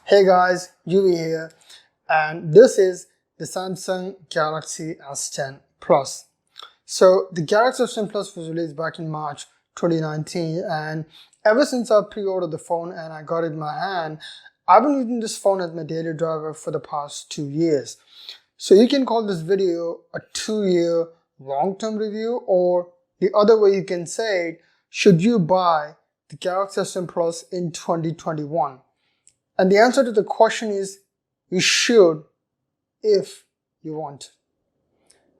Hey guys, UV here, and this is the Samsung Galaxy S10 Plus. So the Galaxy S10 Plus was released back in March 2019, and ever since I pre-ordered the phone and I got it in my hand, I've been using this phone as my daily driver for the past 2 years. So you can call this video a 2-year long-term review, or the other way you can say it, should you buy the Galaxy S10 Plus in 2021? And the answer to the question is, you should if you want.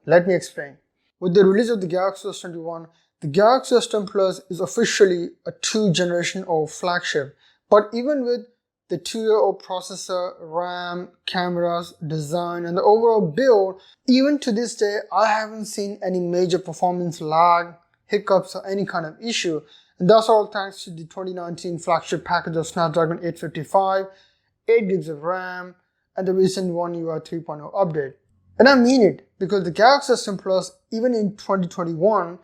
Let me explain. With the release of the Galaxy S21, the Galaxy S10 Plus is officially a 2-generation-old flagship. But even with the 2-year-old processor, RAM, cameras, design, and the overall build, even to this day, I haven't seen any major performance lag, hiccups, or any kind of issue. And that's all thanks to the 2019 flagship package of Snapdragon 855, 8 GB of RAM, and the recent One UI 3.0 update. And I mean it, because the Galaxy S10 Plus, even in 2021,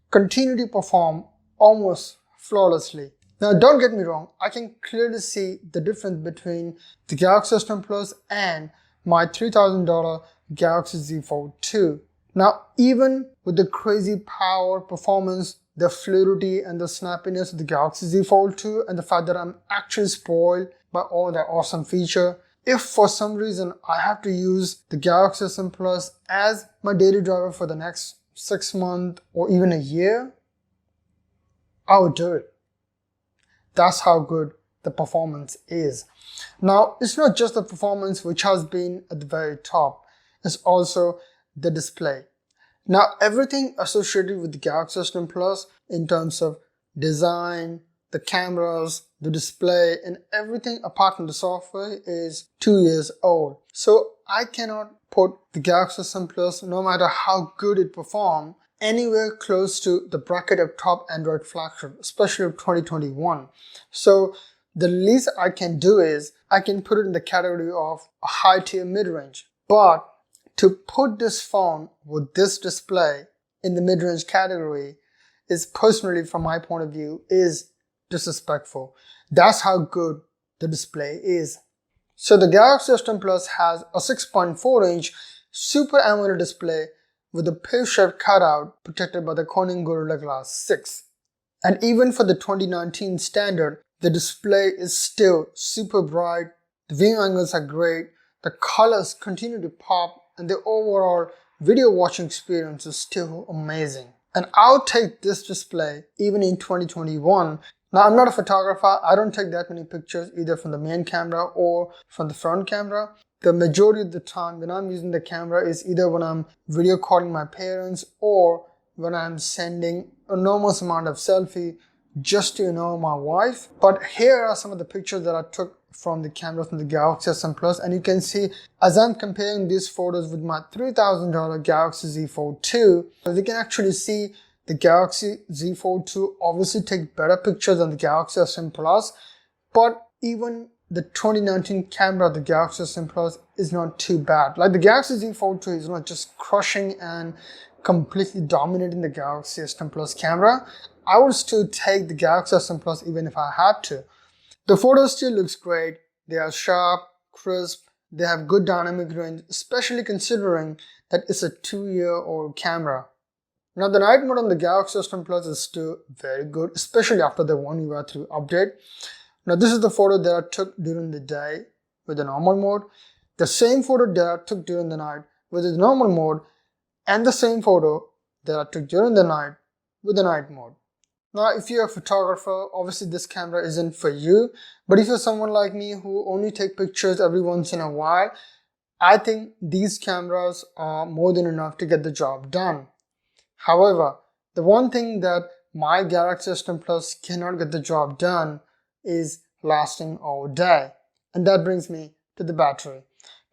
continue to perform almost flawlessly. Now don't get me wrong, I can clearly see the difference between the Galaxy S10 Plus and my $3,000 Galaxy Z Fold 2. Now even with the crazy power, performance, the fluidity and the snappiness of the Galaxy Z Fold 2, and the fact that I'm actually spoiled by all that awesome feature, if for some reason I have to use the Galaxy S10 Plus as my daily driver for the next 6 months or even a year, I would do it. That's how good the performance is. Now, it's not just the performance which has been at the very top, it's also the display. Now, everything associated with the Galaxy S10 Plus in terms of design, the cameras, the display, and everything apart from the software is 2 years old. So I cannot put the Galaxy S10 Plus, no matter how good it performs, anywhere close to the bracket of top Android flagship, especially of 2021. So the least I can do is I can put it in the category of a high tier mid-range. But to put this phone with this display in the mid-range category is, personally from my point of view, is disrespectful. That's how good the display is. So the Galaxy S10 Plus has a 6.4-inch Super AMOLED display with a pear-shaped cutout protected by the Corning Gorilla Glass 6. And even for the 2019 standard, the display is still super bright, the viewing angles are great, the colors continue to pop, and the overall video watching experience is still amazing. And I'll take this display even in 2021. Now, I'm not a photographer, I don't take that many pictures either from the main camera or from the front camera. The majority of the time when I'm using the camera is either when I'm video calling my parents or when I'm sending an enormous amount of selfie just to my wife. But here are some of the pictures that I took from the camera from the Galaxy S10 Plus, and you can see as I'm comparing these photos with my $3,000 Galaxy Z Fold 2, you can actually see the Galaxy Z Fold 2 obviously takes better pictures than the Galaxy S10 Plus, but even the 2019 camera of the Galaxy S10 Plus is not too bad. Like, the Galaxy Z Fold 2 is not just crushing and completely dominating the Galaxy S10 Plus camera. I would still take the Galaxy S10 Plus even if I had to. The photo still looks great, they are sharp, crisp, they have good dynamic range, especially considering that it's a 2-year-old camera. Now, the night mode on the Galaxy S10 Plus is still very good, especially after the One UI 3 update. Now, this is the photo that I took during the day with the normal mode, the same photo that I took during the night with the normal mode, and the same photo that I took during the night with the night mode. Now, if you're a photographer, obviously this camera isn't for you, but if you're someone like me who only take pictures every once in a while, I think these cameras are more than enough to get the job done. However, the one thing that my Galaxy S10 Plus cannot get the job done is lasting all day. And that brings me to the battery.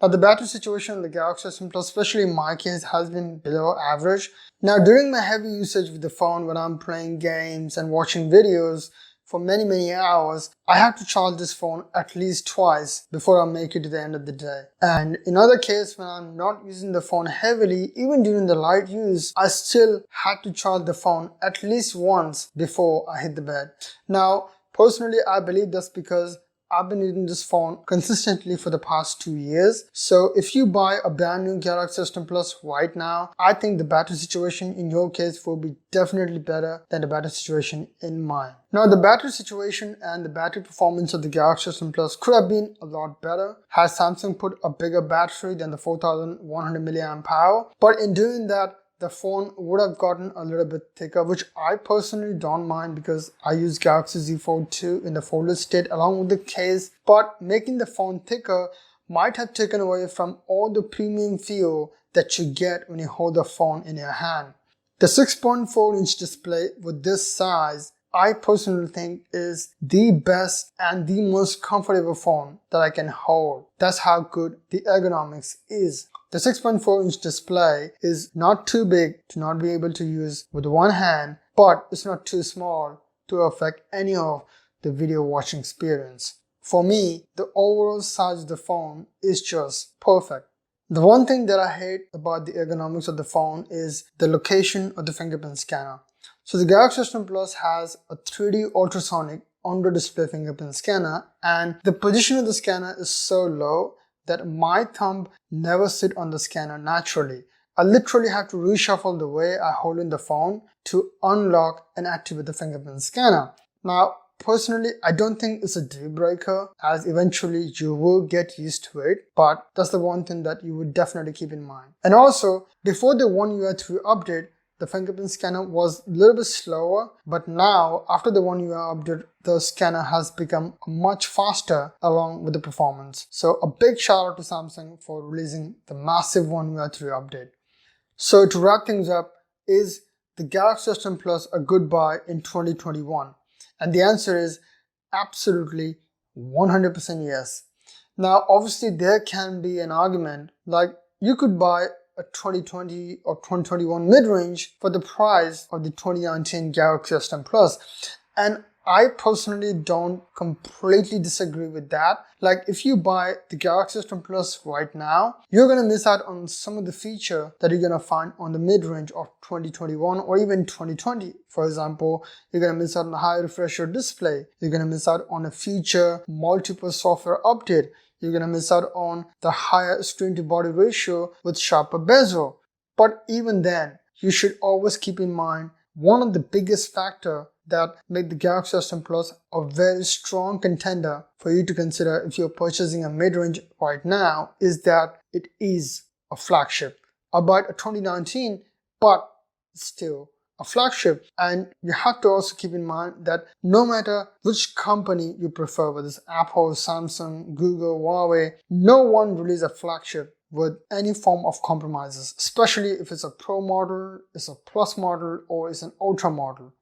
Now, the battery situation in the Galaxy S10 Plus, especially in my case, has been below average. Now, during my heavy usage with the phone, when I'm playing games and watching videos for many hours, I have to charge this phone at least twice before I make it to the end of the day. And in other cases, when I'm not using the phone heavily, even during the light use, I still had to charge the phone at least once before I hit the bed. Now, personally, I believe that's because I've been using this phone consistently for the past 2 years. So if you buy a brand new Galaxy S10 Plus right now, I think the battery situation in your case will be definitely better than the battery situation in mine. Now the battery situation and the battery performance of the Galaxy S10 Plus could have been a lot better had Samsung put a bigger battery than the 4100 mAh. But in doing that, the phone would have gotten a little bit thicker, which I personally don't mind because I use Galaxy Z Fold 2 in the folded state along with the case, but making the phone thicker might have taken away from all the premium feel that you get when you hold the phone in your hand. The 6.4-inch display with this size, I personally think is the best and the most comfortable phone that I can hold. That's how good the ergonomics is. The 6.4-inch display is not too big to not be able to use with one hand, but it's not too small to affect any of the video watching experience. For me, the overall size of the phone is just perfect. The one thing that I hate about the ergonomics of the phone is the location of the fingerprint scanner. So the Galaxy S10 Plus has a 3D ultrasonic under-display fingerprint scanner, and the position of the scanner is so low that my thumb never sits on the scanner naturally. I literally have to reshuffle the way I hold in the phone to unlock and activate the fingerprint scanner. Now, personally, I don't think it's a deal breaker, as eventually you will get used to it, but that's the one thing that you would definitely keep in mind. And also, before the One UI 3 update, the fingerprint scanner was a little bit slower, but now after the One UI update, the scanner has become much faster along with the performance. So a big shout out to Samsung for releasing the massive One UI 3 update. So to wrap things up, is the Galaxy S10 Plus a good buy in 2021? And the answer is absolutely 100% yes. Now obviously there can be an argument like you could buy a 2020 or 2021 mid-range for the price of the 2019 Galaxy S10 Plus. And I personally don't completely disagree with that. Like if you buy the Galaxy S10 Plus right now, you're gonna miss out on some of the feature that you're gonna find on the mid-range of 2021 or even 2020. For example, you're gonna miss out on a high refresh rate display. You're gonna miss out on a feature multiple software update. You're gonna miss out on the higher screen to body ratio with sharper bezel. But even then, you should always keep in mind one of the biggest factors that make the Galaxy S10 Plus a very strong contender for you to consider if you're purchasing a mid-range right now is that it is a flagship. About a 2019, but still a flagship. And you have to also keep in mind that no matter which company you prefer, whether it's Apple, Samsung, Google, Huawei, no one releases a flagship with any form of compromises, especially if it's a Pro model, it's a Plus model, or it's an Ultra model.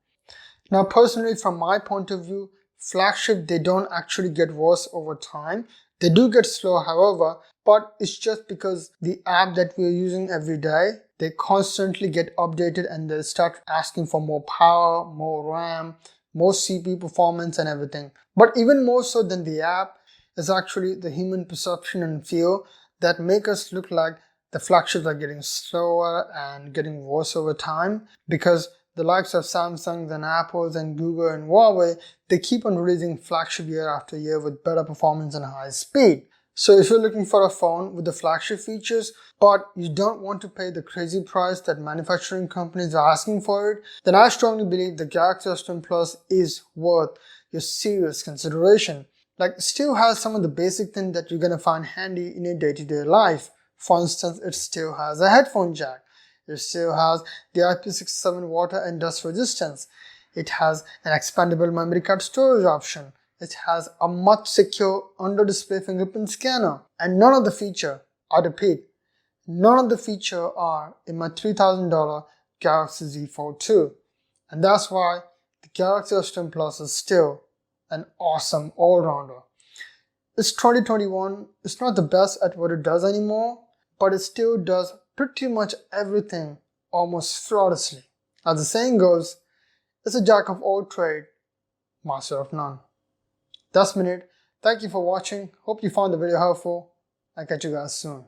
Now personally, from my point of view, flagship, they don't actually get worse over time. They do get slow, however, but it's just because the app that we're using every day, they constantly get updated and they start asking for more power, more RAM, more CPU performance and everything. But even more so than the app is actually the human perception and feel that make us look like the flagships are getting slower and getting worse over time, because the likes of Samsung and Apple and Google and Huawei, they keep on releasing flagship year after year with better performance and high speed. So if you're looking for a phone with the flagship features, but you don't want to pay the crazy price that manufacturing companies are asking for it, then I strongly believe the Galaxy S10 Plus is worth your serious consideration. Like, it still has some of the basic things that you're gonna find handy in your day-to-day life. For instance, it still has a headphone jack. It still has the IP67 water and dust resistance. It has an expandable memory card storage option. It has a much secure under-display fingerprint scanner. And none of the feature, I repeat, none of the feature are in my $3,000 Galaxy Z Fold 2. And that's why the Galaxy S10 Plus is still an awesome all-rounder. It's 2021, it's not the best at what it does anymore, but it still does pretty much everything almost flawlessly. As the saying goes, it's a jack of all trade, master of none. That's Minute. Thank you for watching. Hope you found the video helpful. I'll catch you guys soon.